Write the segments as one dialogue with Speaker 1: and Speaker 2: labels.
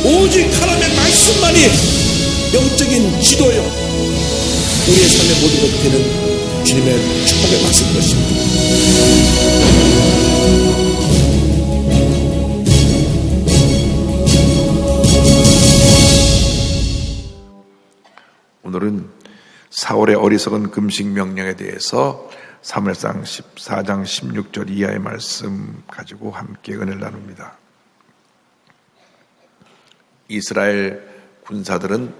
Speaker 1: 오직 하나님의 말씀만이 영적인 지도요, 우리의 삶의 모든 것들은 주님의 축복의 말씀인 것입니다.
Speaker 2: 오늘은 사울의 어리석은 금식 명령에 대해서 사무엘상 14장 16절 이하의 말씀 가지고 함께 은혜를 나눕니다. 이스라엘 군사들은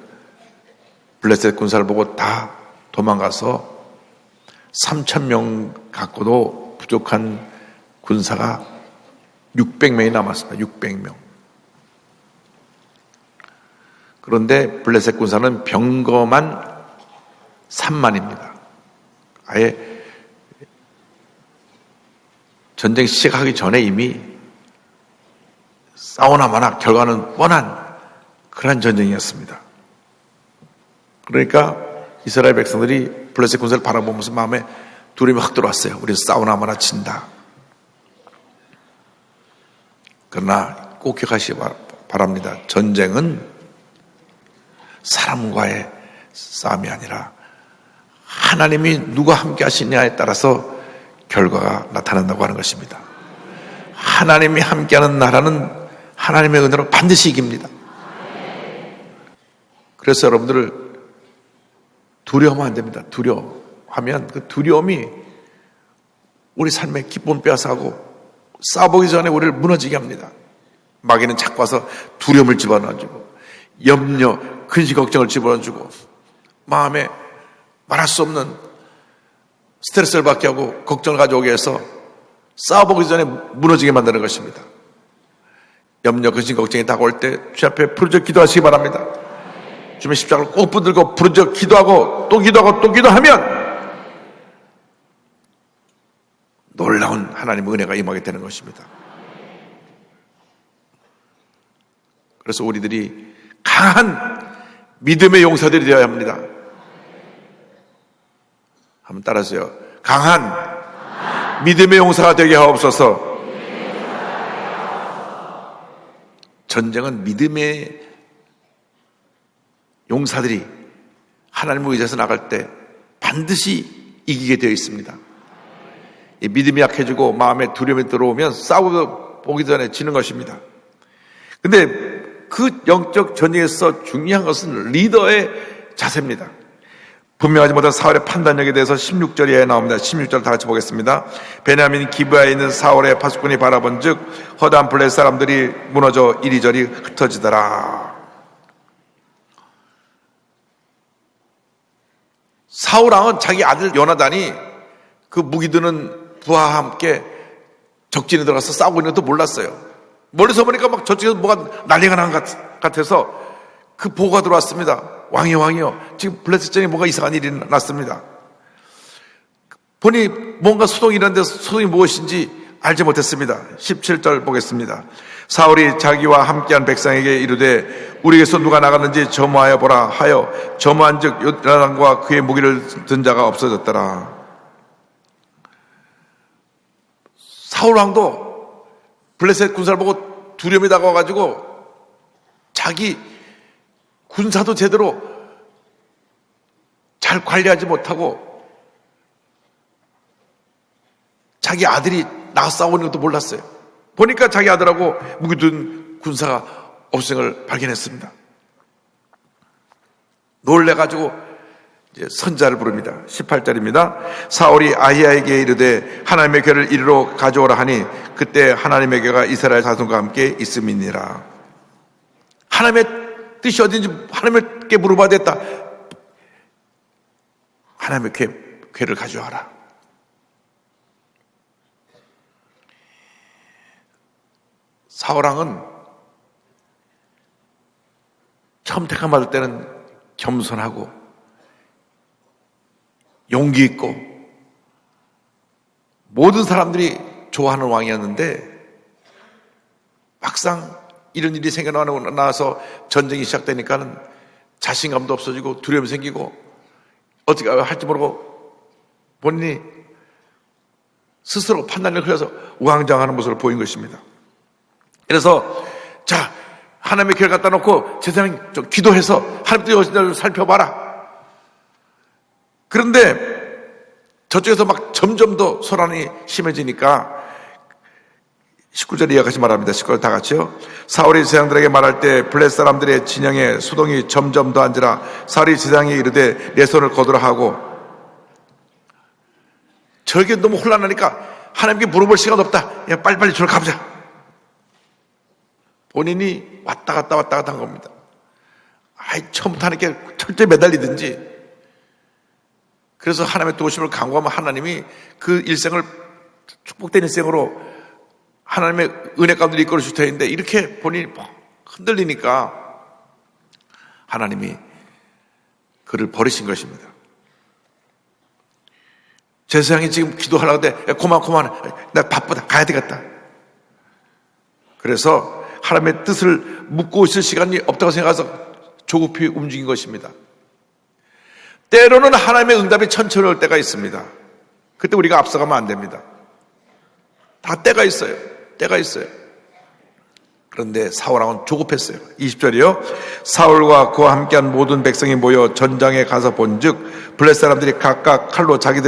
Speaker 2: 블레셋 군사를 보고 다 도망가서 3,000명 갖고도 부족한 군사가 600명이 남았습니다. 600명. 그런데 블레셋 군사는 병거만 3만입니다. 아예 전쟁 시작하기 전에 이미 싸우나 마나 결과는 뻔한 그런 전쟁이었습니다. 그러니까 이스라엘 백성들이 블레셋 군사를 바라보면서 마음에 두려움이 확 들어왔어요. 우리 싸우나 마나 친다. 그러나 꼭 기억하시기 바랍니다. 전쟁은 사람과의 싸움이 아니라 하나님이 누가 함께 하시냐에 따라서 결과가 나타난다고 하는 것입니다. 하나님이 함께하는 나라는 하나님의 은혜로 반드시 이깁니다. 그래서 여러분들 두려워하면 안 됩니다. 두려워하면 그 두려움이 우리 삶의 기쁨 빼앗아가고 싸우기 전에 우리를 무너지게 합니다. 마귀는 자꾸 와서 두려움을 집어넣어주고 염려, 근심, 걱정을 집어넣어주고 마음에 말할 수 없는 스트레스를 받게 하고 걱정을 가져오게 해서 싸워보기 전에 무너지게 만드는 것입니다. 염려, 근심, 걱정이 다가올 때 주 앞에 부르짖어 기도하시기 바랍니다. 주님의 십자가를 꼭 붙들고 부르짖어 기도하고 또 기도하고 또 기도하면 놀라운 하나님의 은혜가 임하게 되는 것입니다. 그래서 우리들이 강한 믿음의 용사들이 되어야 합니다. 한번 따라하세요. 강한 믿음의 용사가 되게 하옵소서. 전쟁은 믿음의 용사들이 하나님을 의지해서 나갈 때 반드시 이기게 되어 있습니다. 이 믿음이 약해지고 마음에 두려움이 들어오면 싸우기 전에 지는 것입니다. 근데 그 영적 전쟁에서 중요한 것은 리더의 자세입니다. 분명하지 못한 사울의 판단력에 대해서 16절에 나옵니다. 16절 다 같이 보겠습니다. 베냐민 기브아에 있는 사울의 파수꾼이 바라본 즉 허다한 블레셋 사람들이 무너져 이리저리 흩어지더라. 사울 왕은 자기 아들 요나단이 그 무기 드는 부하와 함께 적진에 들어가서 싸우고 있는 것도 몰랐어요. 멀리서 보니까 막 저쪽에서 뭐가 난리가 난 것 같아서 그 보고가 들어왔습니다. 왕이요. 지금 블레셋전에 뭔가 이상한 일이 났습니다. 보니 뭔가 소동이 일어났는데 소동이 무엇인지 알지 못했습니다. 17절 보겠습니다. 사울이 자기와 함께한 백성에게 이르되 우리에게서 누가 나갔는지 점호하여 보라 하여 점호한 즉 요나단과 그의 무기를 든 자가 없어졌더라. 사울 왕도 블레셋 군사를 보고 두려움이 다가와가지고 자기 군사도 제대로 잘 관리하지 못하고 자기 아들이 나가서 싸우는 것도 몰랐어요. 보니까 자기 아들하고 무기 든 군사가 없은 걸 발견했습니다. 놀래가지고 이제 선자를 부릅니다. 18절입니다. 사울이 아히야에게 이르되 하나님의 궤를 이리로 가져오라 하니 그때 하나님의 궤가 이스라엘 자손과 함께 있음이니라. 하나님의 뜻이 어딘지 하나님께 물어봐야 됐다. 하나님의 궤를 가져와라. 사울왕은 처음 택함 받을 때는 겸손하고 용기 있고 모든 사람들이 좋아하는 왕이었는데 막상 이런 일이 생겨나서 전쟁이 시작되니까는 자신감도 없어지고 두려움이 생기고 어떻게 할지 모르고 본인이 스스로 판단을 흘려서 우왕좌왕하는 모습을 보인 것입니다. 그래서 하나님의 교회 갖다 놓고 제사장 좀 기도해서 하나님 뜻이 어딘지 좀 살펴봐라. 그런데 저쪽에서 막 점점 더 소란이 심해지니까 19절 이어가시 말합니다. 19절 다 같이요. 사울이 제사장들에게 말할 때 블레셋 사람들의 진영에 소동이 점점 더 앉으라. 사울이 제사장이 이르되 내 손을 거두라 하고, 저에게 너무 혼란하니까 하나님께 물어볼 시간 없다. 야, 빨리빨리 저를 가보자. 본인이 왔다 갔다 한 겁니다. 처음부터 하나님께 철저히 매달리든지. 그래서 하나님의 도우심을 간구하면 하나님이 그 일생을 축복된 일생으로 하나님의 은혜 가운데 이끌어 주실 텐데, 이렇게 본인이 흔들리니까 하나님이 그를 버리신 것입니다. 제사장이 지금 기도하려고 하는데, 그만, 나 바쁘다, 가야 되겠다. 그래서 하나님의 뜻을 묻고 있을 시간이 없다고 생각해서 조급히 움직인 것입니다. 때로는 하나님의 응답이 천천히 올 때가 있습니다. 그때 우리가 앞서가면 안 됩니다. 다 때가 있어요. 그런데 사울왕은 조급했어요. 20절이요. 사울과 그와 함께한 모든 백성이 모여 전장에 가서 본즉 블레셋 사람들이 각각 칼로 자기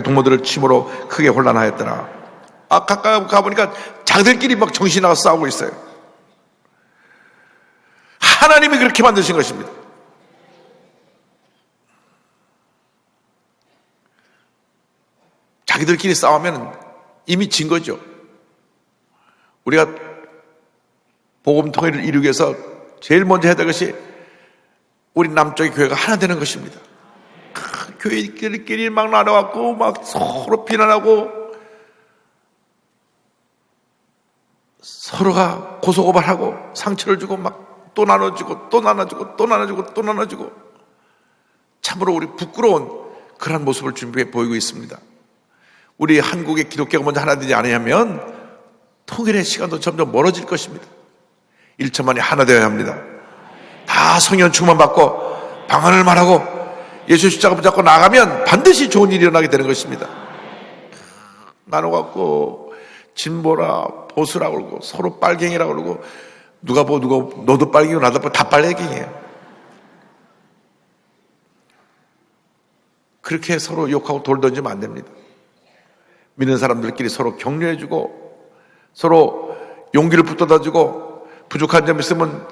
Speaker 2: 동무들을 침으로 크게 혼란하였더라. 가까이 가보니까 자기들끼리 막 정신 나가서 싸우고 있어요. 하나님이 그렇게 만드신 것입니다. 자기들끼리 싸우면 이미 진 거죠. 우리가 복음 통일을 이루기 위해서 제일 먼저 해야 될 것이 우리 남쪽의 교회가 하나 되는 것입니다. 교회끼리 막 나눠갖고 막 서로 비난하고 서로가 고소고발하고 상처를 주고 막 또 나눠주고 참으로 우리 부끄러운 그런 모습을 준비해 보이고 있습니다. 우리 한국의 기독교가 먼저 하나 되지 않으면 통일의 시간도 점점 멀어질 것입니다. 1천만이 하나 되어야 합니다. 다 성령 충만 받고 방언을 말하고 예수 십자가 붙잡고 나가면 반드시 좋은 일이 일어나게 되는 것입니다. 나눠갖고 진보라 보수라 그러고 서로 빨갱이라 그러고 누가 너도 빨갱이고 나도 다 빨갱이에요. 그렇게 서로 욕하고 돌 던지면 안 됩니다. 믿는 사람들끼리 서로 격려해주고 서로 용기를 붙들어주고 부족한 점 있으면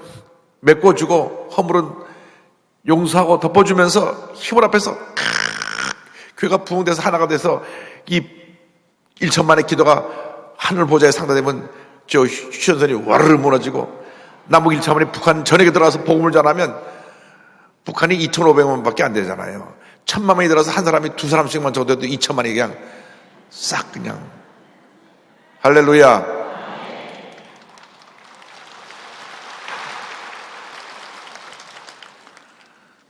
Speaker 2: 메꿔주고 허물은 용서하고 덮어주면서 힘을 합해서 교회가 부흥돼서 하나가 돼서 이 1천만의 기도가 하늘 보좌에 상달되면 저 휴전선이 와르르 무너지고 남북 1천만이 북한 전역에 들어가서 복음을 전하면 북한이 2,500만 밖에 안 되잖아요. 1,000만 명이 들어서 한 사람이 두 사람씩만 적어도 2천만이 그냥 싹 그냥 할렐루야.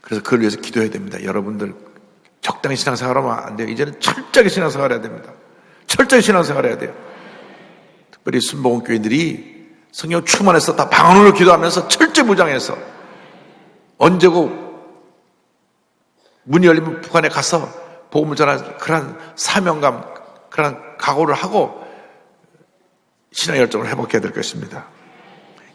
Speaker 2: 그래서 그걸 위해서 기도해야 됩니다. 여러분들 적당히 신앙생활하면 안 돼요. 이제는 철저하게 신앙생활해야 됩니다. 철저히 신앙생활해야 돼요. 특별히 순복음교인들이 성령 충만해서 다 방언으로 기도하면서 철저히 무장해서 언제고 문이 열리면 북한에 가서 복음을 전할 그런 사명감, 그런 각오를 하고 신앙 열정을 회복해야 될 것입니다.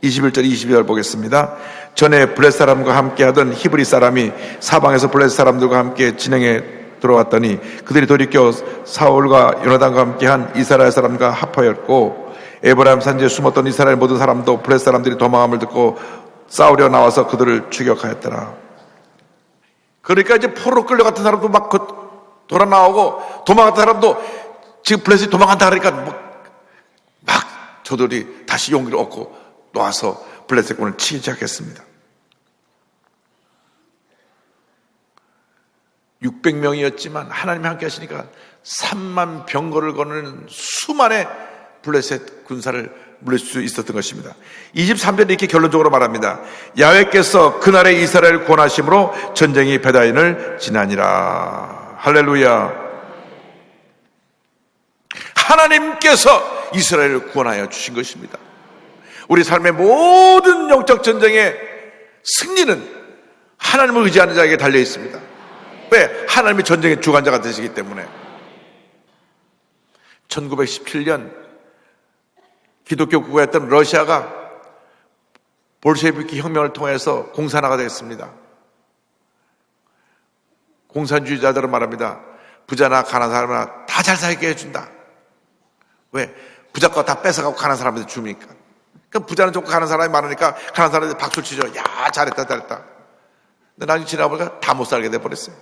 Speaker 2: 21절 22절 보겠습니다. 전에 블레셋 사람과 함께 하던 히브리 사람이 사방에서 블레셋 사람들과 함께 진영에 들어왔더니 그들이 돌이켜 사울과 요나단과 함께한 이스라엘 사람과 합하였고 에브라임 산지에 숨었던 이스라엘 모든 사람도 블레셋 사람들이 도망함을 듣고 싸우려 나와서 그들을 추격하였더라. 그러니까 이제 포로 끌려갔던 사람도 막 돌아 나오고 도망갔던 사람도 지금 블레셋이 도망간다 그러니까 막 저들이 다시 용기를 얻고 놓아서 블레셋군을 치기 시작했습니다. 600명이었지만 하나님이 함께 하시니까 3만 병거를 거는 수만의 블레셋 군사를 물리칠 수 있었던 것입니다. 23절에 이렇게 결론적으로 말합니다. 야훼께서 그날에 이스라엘을 구원하심으로 전쟁이 베다인을 지나니라. 할렐루야. 하나님께서 이스라엘을 구원하여 주신 것입니다. 우리 삶의 모든 영적 전쟁의 승리는 하나님을 의지하는 자에게 달려 있습니다. 왜? 하나님이 전쟁의 주관자가 되시기 때문에. 1917년 기독교 국가였던 러시아가 볼셰비키 혁명을 통해서 공산화가 됐습니다. 공산주의자들은 말합니다. 부자나 가난한 사람이나 다 잘 살게 해준다. 왜? 부자 거 다 뺏어가고 가난한 사람한테 주니까. 그럼 부자는 좋고 가난한 사람이 많으니까 가난한 사람한테 박수 치죠. 야, 잘했다, 잘했다. 근데 나중에 지나보니까 다 못 살게 돼버렸어요.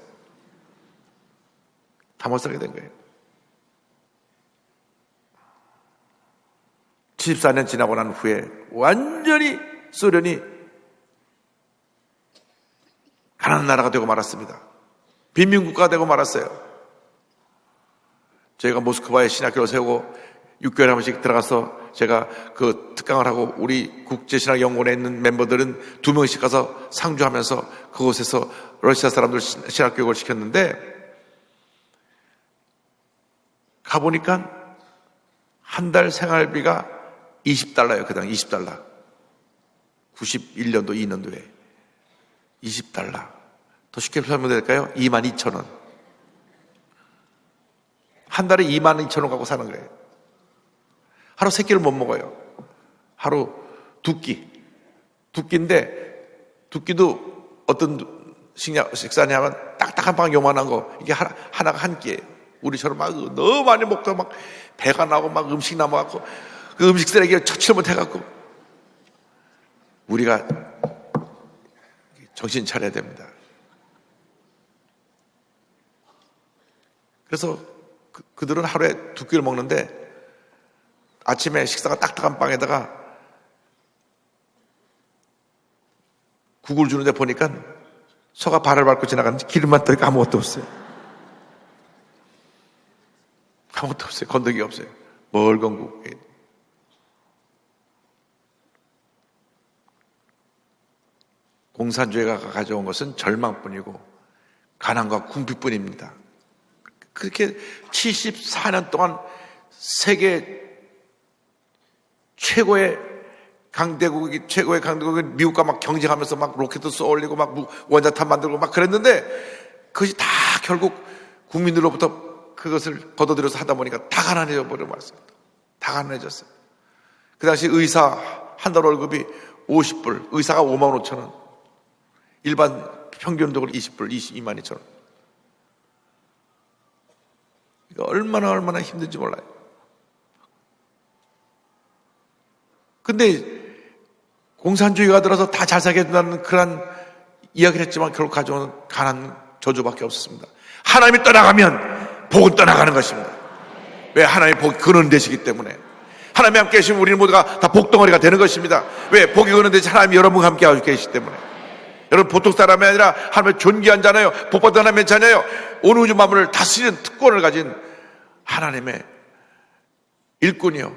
Speaker 2: 다 못 살게 된 거예요. 74년 지나고 난 후에 완전히 소련이 가난한 나라가 되고 말았습니다. 빈민국가가 되고 말았어요. 저희가 모스크바에 신학교를 세우고 6개월에 한 번씩 들어가서 제가 그 특강을 하고 우리 국제신학연구원에 있는 멤버들은 2명씩 가서 상주하면서 그곳에서 러시아 사람들 신학교육을 시켰는데 가보니까 한 달 생활비가 $20예요. 그당 $20. 91년도 2년도에 20달러. 더 쉽게 설명될까요? 22,000원. 한 달에 22,000원 갖고 사는 거예요. 하루 3끼를 못 먹어요. 하루 2끼. 2끼인데, 2끼도 어떤 식사냐면 딱딱한 빵 요만한 거, 이게 하나가 한 끼예요. 우리처럼 막 너무 많이 먹다 막 배가 나고 막 음식 남아갖고, 그 음식 쓰레기를 처치를 못해갖고, 우리가 정신 차려야 됩니다. 그래서 그들은 하루에 2끼를 먹는데 아침에 식사가 딱딱한 빵에다가 국을 주는데 보니까 소가 발을 밟고 지나가는지 기름만 떠있고 아무것도 없어요. 아무것도 없어요. 건더기가 없어요. 멀건 국. 공산주의가 가져온 것은 절망뿐이고 가난과 궁핍뿐입니다. 그렇게 74년 동안 세계 최고의 강대국이 미국과 막 경쟁하면서 막 로켓도 쏘아 올리고 막 원자탄 만들고 막 그랬는데 그것이 다 결국 국민들로부터 그것을 걷어들여서 하다 보니까 다 가난해져 버려버렸어요. 다 가난해졌어요. 그 당시 의사 한 달 월급이 50불, 의사가 55,000원, 일반 평균적으로 20불, 222,000원. 얼마나 힘든지 몰라요. 근데 공산주의가 들어서 다 잘 살게 해준다는 그런 이야기를 했지만 결국 가져오는 가난 저주밖에 없었습니다. 하나님이 떠나가면 복은 떠나가는 것입니다. 왜? 하나님의 복이 근원 되시기 때문에. 하나님이 함께 계시면 우리는 모두가 다 복덩어리가 되는 것입니다. 왜? 복이 근원 되시 하나님이 여러분과 함께 하고 계시기 때문에. 여러분 보통 사람이 아니라 하나님의 존귀한 자녀요, 복받은 하나님의 자녀요, 온 우주 만물을 다스리는 특권을 가진 하나님의 일꾼이요,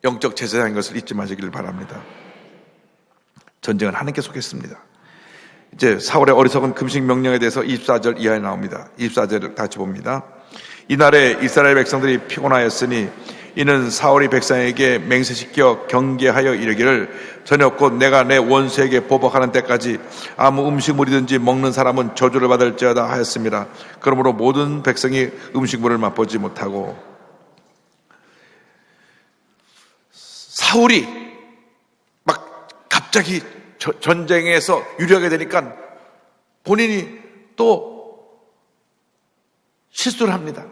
Speaker 2: 영적 제사장인 것을 잊지 마시기를 바랍니다. 전쟁은 하나님께 속했습니다. 이제 사울의 어리석은 금식 명령에 대해서 24절 이하에 나옵니다. 24절을 같이 봅니다. 이날에 이스라엘 백성들이 피곤하였으니 이는 사울이 백성에게 맹세시켜 경계하여 이르기를 저녁 곧 내가 내 원수에게 보복하는 때까지 아무 음식물이든지 먹는 사람은 저주를 받을지어다 하였습니다. 그러므로 모든 백성이 음식물을 맛보지 못하고, 사울이 막 갑자기 전쟁에서 유리하게 되니까 본인이 또 실수를 합니다.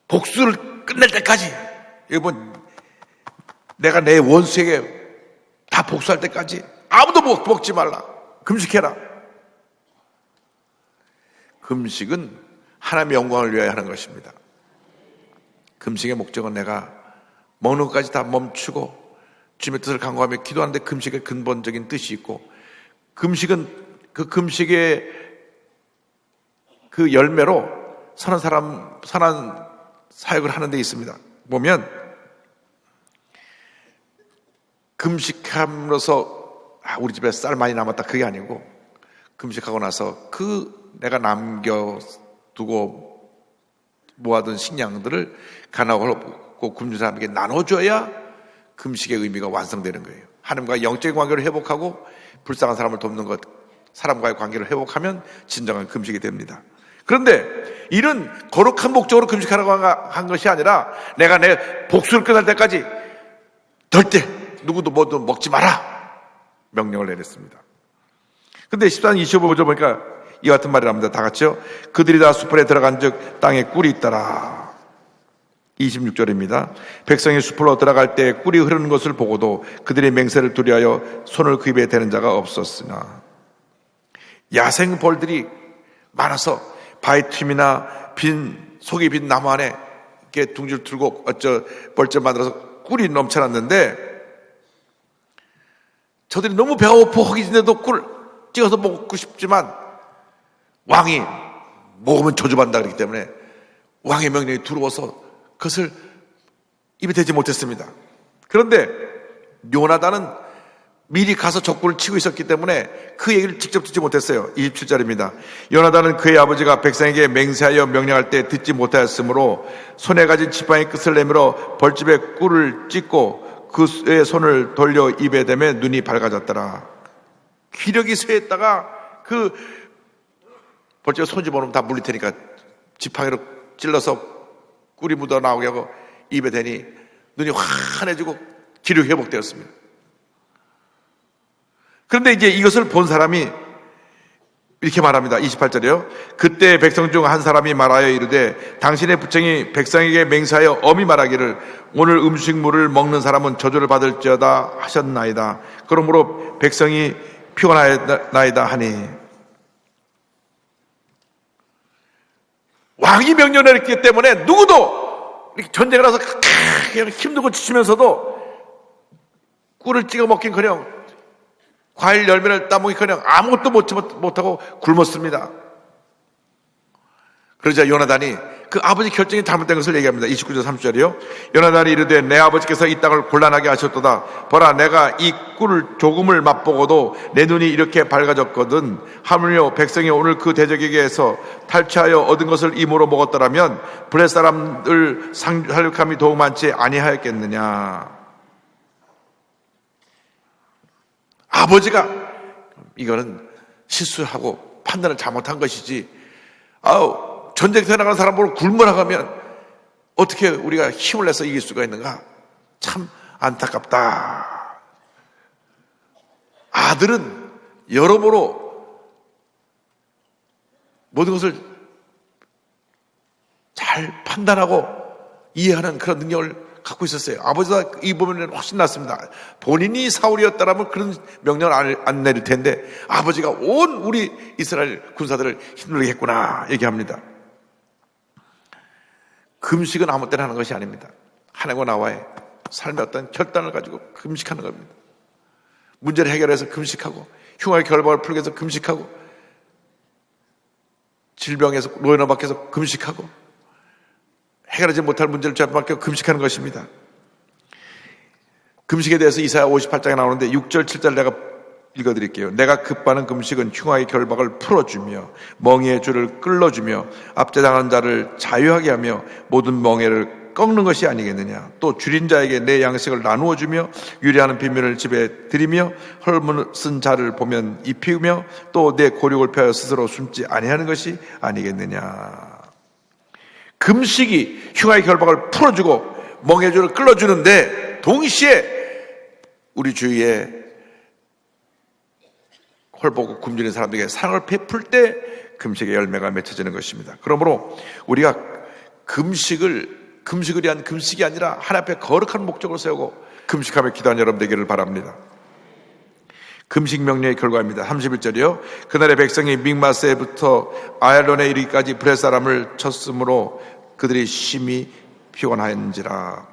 Speaker 2: 복수를 끝낼 때까지, 여러분, 내가 내 원수에게 다 복수할 때까지 아무도 먹지 말라. 금식해라. 금식은 하나님의 영광을 위하여 하는 것입니다. 금식의 목적은 내가 먹는 것까지 다 멈추고 주님의 뜻을 간구하며 기도하는데 금식의 근본적인 뜻이 있고, 금식은 그 금식의 그 열매로 선한 사역을 하는 데 있습니다. 보면 금식함으로써 우리 집에 쌀 많이 남았다 그게 아니고, 금식하고 나서 그 내가 남겨두고 모아둔 식량들을 가난하고 굶는 사람에게 나눠줘야 금식의 의미가 완성되는 거예요. 하나님과 영적인 관계를 회복하고 불쌍한 사람을 돕는 것, 사람과의 관계를 회복하면 진정한 금식이 됩니다. 그런데 이런 거룩한 목적으로 금식하라고 한 것이 아니라 내가 내 복수를 끝날 때까지 절대 누구도 모두 먹지 마라 명령을 내렸습니다. 근데 14장 25절 보니까 이 같은 말을 합니다. 다 같이요. 그들이 다 수풀에 들어간 즉 땅에 꿀이 있더라. 26절입니다. 백성이 숲으로 들어갈 때 꿀이 흐르는 것을 보고도 그들의 맹세를 두려하여 손을 그 입에 대는 자가 없었으나, 야생 벌들이 많아서 바위 틈이나 속이 빈 나무 안에 이렇게 둥지를 들고 벌집 만들어서 꿀이 넘쳐났는데, 저들이 너무 배가 고파 허기진데도 꿀 찍어서 먹고 싶지만 왕이 먹으면 저주받는다 그랬기 때문에 왕의 명령이 들어와서 그것을 입에 대지 못했습니다. 그런데 요나단은 미리 가서 적군을 치고 있었기 때문에 그 얘기를 직접 듣지 못했어요. 27절입니다. 요나단은 그의 아버지가 백성에게 맹세하여 명령할 때 듣지 못하였으므로 손에 가진 지팡이 끝을 내밀어 벌집에 꿀을 찍고 그의 손을 돌려 입에 대매 눈이 밝아졌더라. 기력이 쇠했다가 그 벌집에 손 집어넣으면 다 물릴 테니까 지팡이로 찔러서 꿀이 묻어 나오게 하고 입에 대니 눈이 환해지고 기력이 회복되었습니다. 그런데 이제 이것을 본 사람이 이렇게 말합니다. 28절이요. 그때 백성 중 한 사람이 말하여 이르되 당신의 부청이 백성에게 맹세하여 엄히 말하기를 오늘 음식물을 먹는 사람은 저주를 받을지어다 하셨나이다. 그러므로 백성이 피곤하였나이다 하니, 왕이 명령을 했기 때문에 누구도 이렇게 전쟁을 해서 그냥 힘들고 지치면서도 꿀을 찍어 먹긴커녕 과일 열매를 따먹기커녕 아무것도 못하고 굶었습니다. 그러자 요나단이 그 아버지 결정이 잘못된 것을 얘기합니다. 29절 30절이요. 요나단이 이르되 내 아버지께서 이 땅을 곤란하게 하셨도다. 보라, 내가 이 꿀을 조금을 맛보고도 내 눈이 이렇게 밝아졌거든. 하물며 백성이 오늘 그 대적에게서 탈취하여 얻은 것을 임으로 먹었더라면 블레 사람들 살육함이 더욱 많지 아니하였겠느냐. 아버지가 이거는 실수하고 판단을 잘못한 것이지, 전쟁터에 나가는 사람 보고 굶으라고 하면 어떻게 우리가 힘을 내서 이길 수가 있는가? 참 안타깝다. 아들은 여러모로 모든 것을 잘 판단하고 이해하는 그런 능력을 갖고 있었어요. 아버지가 이 부분은 훨씬 낫습니다. 본인이 사울이었다라면 그런 명령을 안 내릴 텐데 아버지가 온 우리 이스라엘 군사들을 힘들게 했구나 얘기합니다. 금식은 아무 때나 하는 것이 아닙니다. 하나님과 나와의 삶의 어떤 결단을 가지고 금식하는 겁니다. 문제를 해결해서 금식하고, 흉악의 결박을 풀기 위해서 금식하고, 질병에서 노인을 받기 위해서 금식하고, 해결하지 못할 문제를 잡아먹기 금식하는 것입니다. 금식에 대해서 이사야 58장에 나오는데 6절 7절 내가 읽어드릴게요. 내가 급하는 금식은 흉악의 결박을 풀어주며 멍에의 줄을 끌어주며 압제당하는 자를 자유하게 하며 모든 멍에를 꺾는 것이 아니겠느냐. 또 줄인 자에게 내 양식을 나누어 주며 유리하는 빈면을 집에 들이며 헐벗은 자를 보면 입히며 또 내 고륙을 펴어 스스로 숨지 아니하는 것이 아니겠느냐. 금식이 흉악의 결박을 풀어주고 멍에의 줄을 끌어주는데 동시에 우리 주위에 헐벗고 굶주린 사람들에게 사랑을 베풀 때 금식의 열매가 맺혀지는 것입니다. 그러므로 우리가 금식을 위한 금식이 아니라 하나님 앞에 거룩한 목적을 세우고 금식하며 기도하는 여러분 되기를 바랍니다. 금식 명령의 결과입니다. 31절이요. 그날의 백성이 믹마스에부터 아얄론에 이르기까지 브레 사람을 쳤으므로 그들이 심히 피곤하였는지라.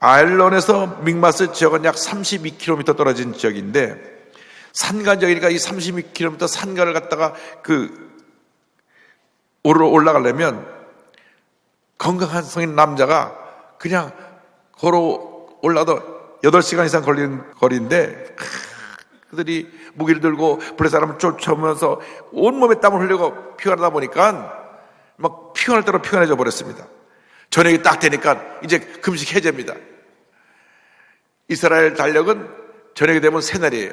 Speaker 2: 아얄론에서 믹마스 지역은 약 32km 떨어진 지역인데 산간 지역이니까 이 32km 산간을 갖다가 올라가려면 건강한 성인 남자가 그냥 걸어 올라도 8시간 이상 걸리는 거리인데 그들이 무기를 들고 블레 사람을 쫓아오면서 온몸에 땀을 흘리고 피곤하다 보니까 막 피곤할 대로 피곤해져 버렸습니다. 저녁이 딱 되니까 이제 금식 해제입니다. 이스라엘 달력은 저녁이 되면 새날이에요.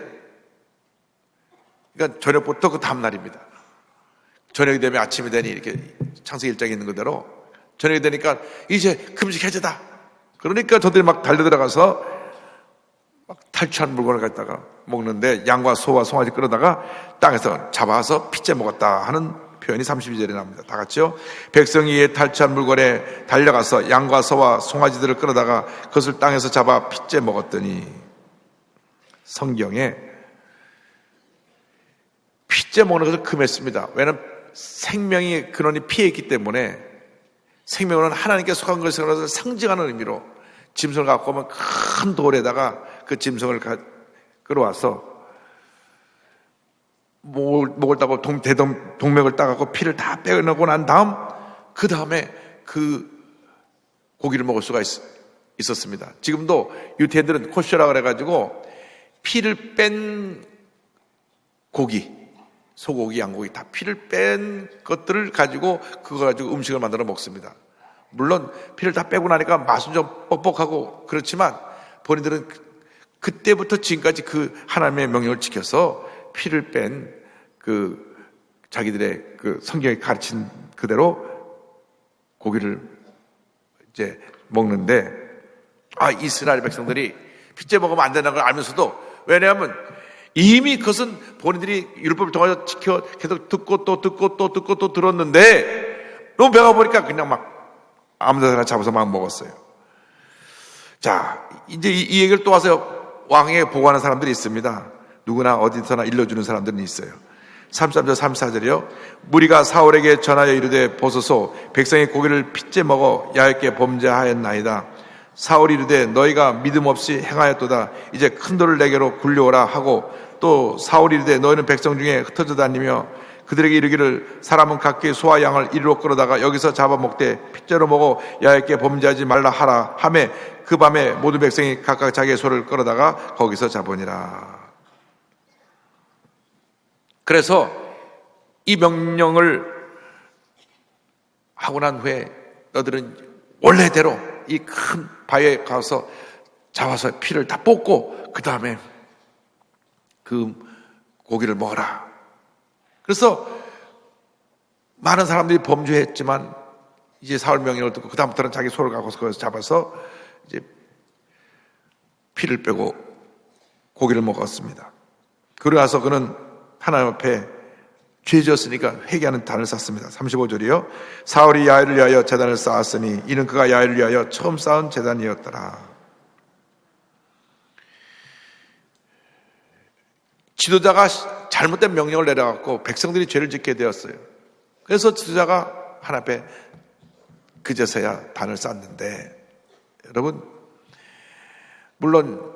Speaker 2: 그러니까 저녁부터 그 다음날입니다. 저녁이 되면 아침이 되니 이렇게 창세기 일장에 있는 그대로 저녁이 되니까 이제 금식 해제다. 그러니까 저들이 막 달려들어가서 막 탈취한 물건을 갖다가 먹는데 양과 소와 송아지 끌어다가 땅에서 잡아서 핏째 먹었다 하는 표현이 32절에 나옵니다. 다 같이요. 백성이 이에 탈취한 물건에 달려가서 양과 소와 송아지들을 끌어다가 그것을 땅에서 잡아 핏째 먹었더니, 성경에 핏째 먹는 것을 금했습니다. 왜냐하면 생명의 근원이 피에 있기 때문에 생명은 하나님께 속한 것을 상징하는 의미로 짐승을 갖고 오면 큰 돌에다가 그 짐승을 끌어와서 목을 따고 동맥을 따갖고 피를 다 빼내고 난 다음 그 다음에 그 고기를 먹을 수가 있었습니다. 지금도 유태인들은 코셔라 그래가지고 피를 뺀 고기, 소고기, 양고기 다 피를 뺀 것들을 가지고 그거 가지고 음식을 만들어 먹습니다. 물론 피를 다 빼고 나니까 맛은 좀 뻑뻑하고 그렇지만 본인들은 그때부터 지금까지 그 하나님의 명령을 지켜서 피를 뺀 그 자기들의 그 성경에 가르친 그대로 고기를 이제 먹는데, 이스라엘 백성들이 핏째 먹으면 안 된다는 걸 알면서도, 왜냐하면 이미 그것은 본인들이 율법을 통해서 지켜 계속 듣고 또 들었는데 너무 배가 보니까 그냥 막 아무 데나 잡아서 막 먹었어요. 자, 이제 이 얘기를 또 와서 왕에게 보고하는 사람들이 있습니다. 누구나 어디서나 일러주는 사람들은 있어요. 33절 34절이요. 무리가 사울에게 전하여 이르되 보소서, 백성의 고기를 핏째 먹어 야훼께 범죄하였나이다. 사울이 이르되 너희가 믿음 없이 행하였도다. 이제 큰 돌을 내게로 굴려오라 하고, 또 사울이 이르되 너희는 백성 중에 흩어져 다니며 그들에게 이르기를 사람은 각기 소와 양을 이리로 끌어다가 여기서 잡아먹되 핏째로 먹어 야훼께 범죄하지 말라 하라 하매, 그 밤에 모든 백성이 각각 자기의 소를 끌어다가 거기서 잡으니라. 그래서 이 명령을 하고 난 후에 너들은 원래대로 이 큰 바위에 가서 잡아서 피를 다 뽑고 그 다음에 그 고기를 먹어라. 그래서 많은 사람들이 범죄했지만 이제 사울 명령을 듣고 그 다음부터는 자기 소를 갖고서 거기서 잡아서 이제 피를 빼고 고기를 먹었습니다. 그러고 나서 그는 하나님 앞에 죄 지었으니까 회개하는 단을 쌓습니다. 35절이요. 사울이 야훼를 위하여 제단을 쌓았으니 이는 그가 야훼를 위하여 처음 쌓은 제단이었더라. 지도자가 잘못된 명령을 내려갖고 백성들이 죄를 짓게 되었어요. 그래서 지도자가 하나님 앞에 그제서야 단을 쌓는데, 여러분, 물론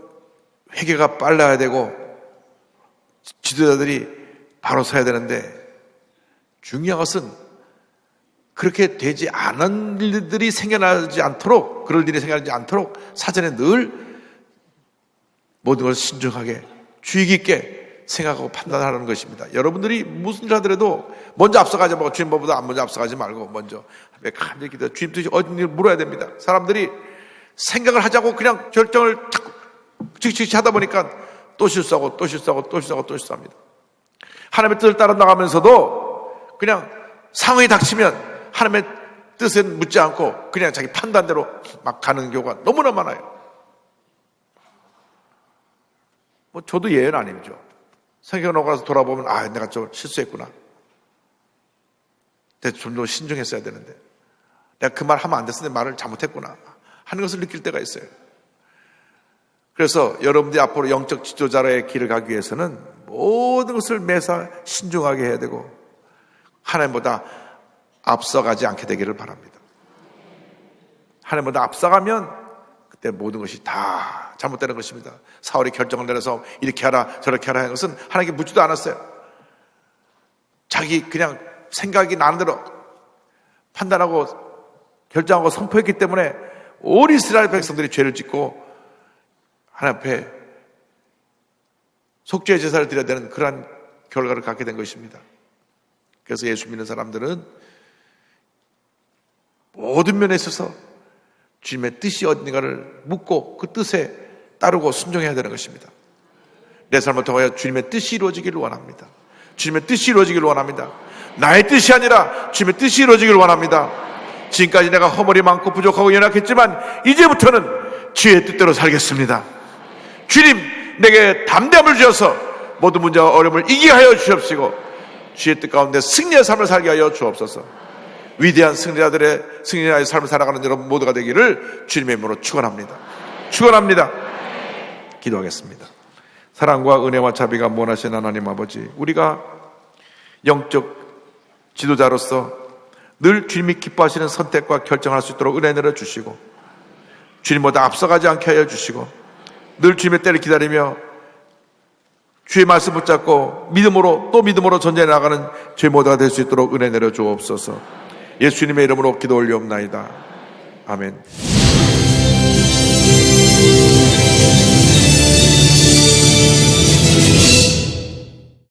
Speaker 2: 회개가 빨라야 되고 지도자들이 바로 서야 되는데, 중요한 것은 그렇게 되지 않은 일들이 생겨나지 않도록, 그럴 일이 생겨나지 않도록 사전에 늘 모든 것을 신중하게 주의 깊게 생각하고 판단하는 것입니다. 여러분들이 무슨 일 하더라도 먼저 앞서가지 말고, 주님보다 먼저 앞서가지 말고 먼저 간절히 기도해 주님 뜻이 어딘지 물어야 됩니다. 사람들이 생각을 하자고 그냥 결정을 칙칙 하다 보니까 또 실수하고 실수합니다. 하나님의 뜻을 따라 나가면서도 그냥 상황이 닥치면 하나님의 뜻을 묻지 않고 그냥 자기 판단대로 막 가는 경우가 너무나 많아요. 저도 예외는 아니죠. 생각을 하고 나서 돌아보면 내가 좀 실수했구나. 내가 좀 더 신중했어야 되는데, 내가 그 말 하면 안 됐었는데 말을 잘못했구나 하는 것을 느낄 때가 있어요. 그래서 여러분들이 앞으로 영적 지도자의 길을 가기 위해서는 모든 것을 매사 신중하게 해야 되고 하나님보다 앞서가지 않게 되기를 바랍니다. 하나님보다 앞서가면 그때 모든 것이 다 잘못되는 것입니다. 사울이 결정을 내려서 이렇게 하라 저렇게 하라 하는 것은 하나님께 묻지도 않았어요. 자기 그냥 생각이 나는 대로 판단하고 결정하고 선포했기 때문에 온 이스라엘 백성들이 죄를 짓고 하나님 앞에 속죄의 제사를 드려야 되는 그러한 결과를 갖게 된 것입니다. 그래서 예수 믿는 사람들은 모든 면에 있어서 주님의 뜻이 어딘가를 묻고 그 뜻에 따르고 순종해야 되는 것입니다. 내 삶을 통하여 주님의 뜻이 이루어지기를 원합니다. 주님의 뜻이 이루어지기를 원합니다. 나의 뜻이 아니라 주님의 뜻이 이루어지기를 원합니다. 지금까지 내가 허물이 많고 부족하고 연약했지만 이제부터는 주의 뜻대로 살겠습니다. 주님, 내게 담대함을 주셔서 모든 문제와 어려움을 이기게 하여 주시옵시고 주의 뜻 가운데 승리의 삶을 살게 하여 주옵소서. 위대한 승리자의 삶을 살아가는 여러분 모두가 되기를 주님의 이름으로 축원합니다. 축원합니다. 기도하겠습니다. 사랑과 은혜와 자비가 무한하신 하나님 아버지, 우리가 영적 지도자로서 늘 주님이 기뻐하시는 선택과 결정할 수 있도록 은혜 내려주시고 주님보다 앞서가지 않게 하여 주시고 늘 주님의 때를 기다리며 주의 말씀 붙잡고 믿음으로 또 믿음으로 전진해 나가는 저희 모두가 될 수 있도록 은혜 내려주옵소서. 예수님의 이름으로 기도 올리옵나이다. 아멘.